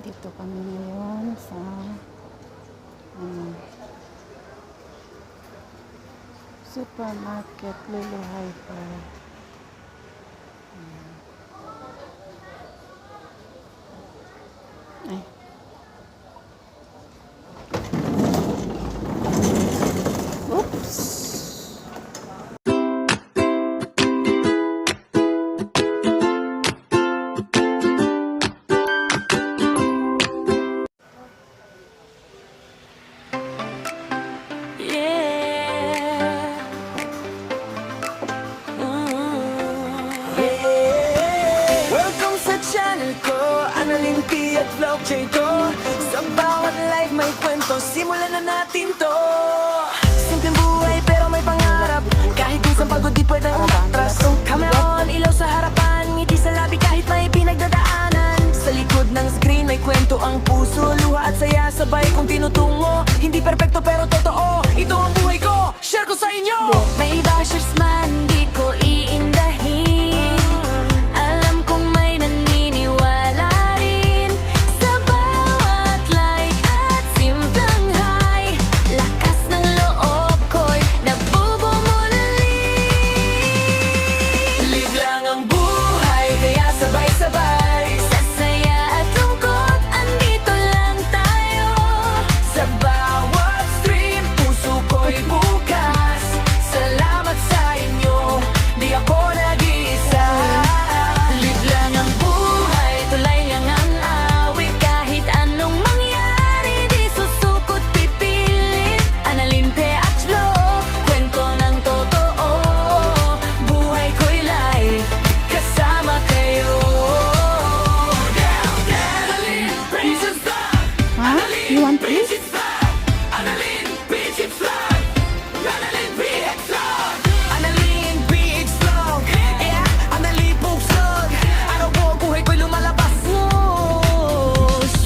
Dito kami ngayon sa supermarket Lulu Hyper. Ay. Oops. At vlog J2. Sa bawat life may kwento, simulan na natin to. Simpleng buhay pero may pangarap, kahit minsan pagod di pwedeng umatras. Camera on, ilaw sa harapan, ngiti sa labi kahit may pinagdadaanan. Sa likod ng screen may kwento ang puso, luha at saya sabay kong tinutungo. Hindi perpekto pero totoo, ito ang buhay ko, share ko sa inyo. May bashers man, di ko iindahin. Alam kong may naniniwala rin sa bawat like at simpleng high. Lakas ng loob ko'y nabubumulali. Live lang ang buhay, kaya sabay-sabay. Sa saya at lungkot, andito lang tayo. Sa bawat stream, puso ko'y bukas. Salamat sa inyo, di ako nag-iisa. Live lang ang buhay, tulay lang ang awit. Kahit anong mangyari, di susukot pipilit. Analinte at loob, kwento ng totoo. Buhay ko'y live, kasama kayo. Annalyn, Princess Vlog. Huh? You want this? Princess Vlog. Annalyn, Princess Vlog. Annalyn, PX Vlog. Annalyn, PX Vlog. Yeah, Annalyn, Poops Vlog. Araw ko, buhay ko'y lumalabas.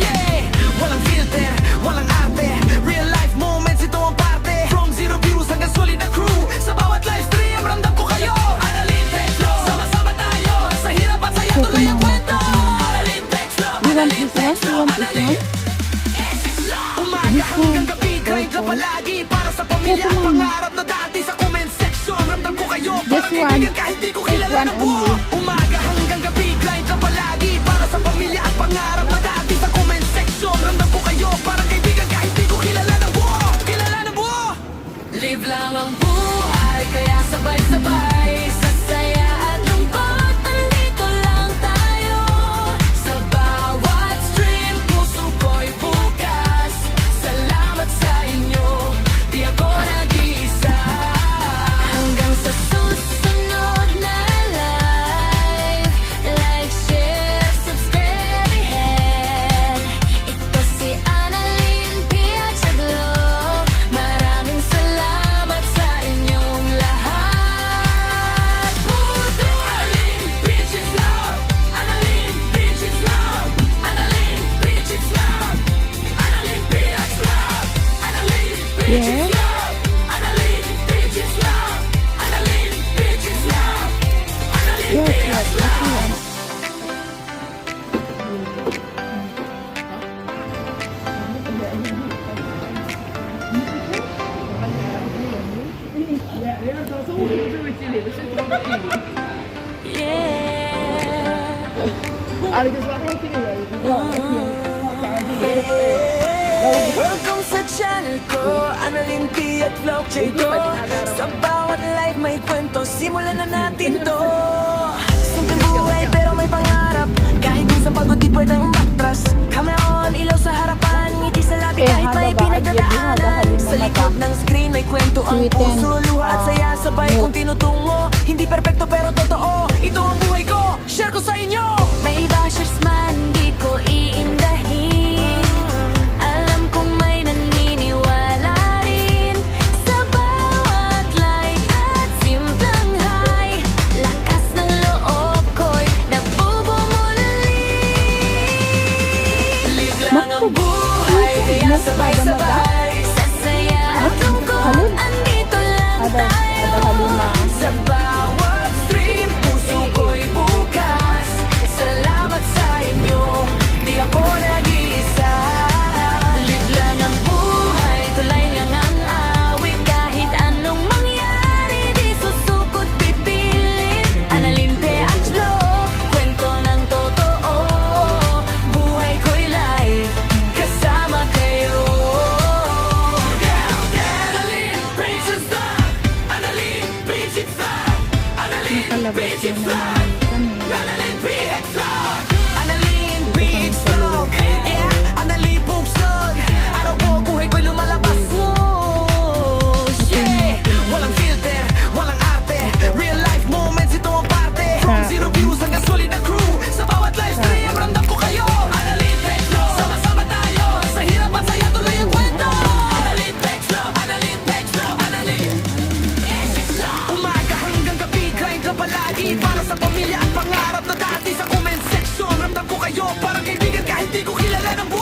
Yeah, walang filter, walang arte. Real life moments, ito ang parte. From zero views hanggang solid na crew. Sa bawat live stream, ramdam ko kayo. Annalyn, PX Vlog. Sama-sama tayo. Sa hirap at saya, tuloy ang kwento. Annalyn, PX Vlog. You want this one? You want this one? Umaga hanggang gabi, grind ka palagi para sa pamilya at pangarap na dati sa comment section. Ramdam ko kayo, parang kaibigan kahit di ko kilala na buo. Umaga hanggang gabi, grind ka palagi para sa pamilya at pangarap na dati sa comment section. Ramdam ko kayo, parang kaibigan kahit di ko kilala na buo. Kilala na buo. Live lang ang buhay, kaya sabay-sabay. Sa saya at lungkot, andito lang tayo. Sa bawat stream, puso ko'y bukas. Salamat sa inyo, di ako nag-iisa. Hanggang sa susunod na live, like, share, subscribe, ahead. Ito si Annalyn, PX Vlog. Maraming salamat sa inyong lahat. Puto Annalyn, PX Vlog. Annalyn, PX Vlog. Annalyn, PX Vlog. Annalyn, PX Vlog. Annalyn, PX Yes. Vlog. Annalyn, PX Vlog. Annalyn, PX Vlog. Annalyn, Yes, PX yes, Vlog. yes, yes. Welcome sa channel ko, Annalyn P at Vlog J2. Sa bawat life may kwento, simulan na natin to. Simpleng buhay pero may pangarap, kahit minsan pagod di pwedeng umatras. Camera on, ilaw sa harapan, ngiti sa labi kahit may pinagdadaanan. Sa likod ng screen may kwento ang puso, luha at saya sabay kong tinutungo. Hindi perpekto pero totoo, ito ang buhay ko, share ko sa inyo. May bashers man, di ko iindahin. Alam kong may naniniwala rin sa bawat like at simpleng high. Lakas ng loob ko'y nabubumulali. Live lang ang buhay, kaya sabay-sabay. Sa saya at lungkot, andito lang tayo. Sa bawat stream, puso ko'y bukas. Sa Kahit di ko kilala ng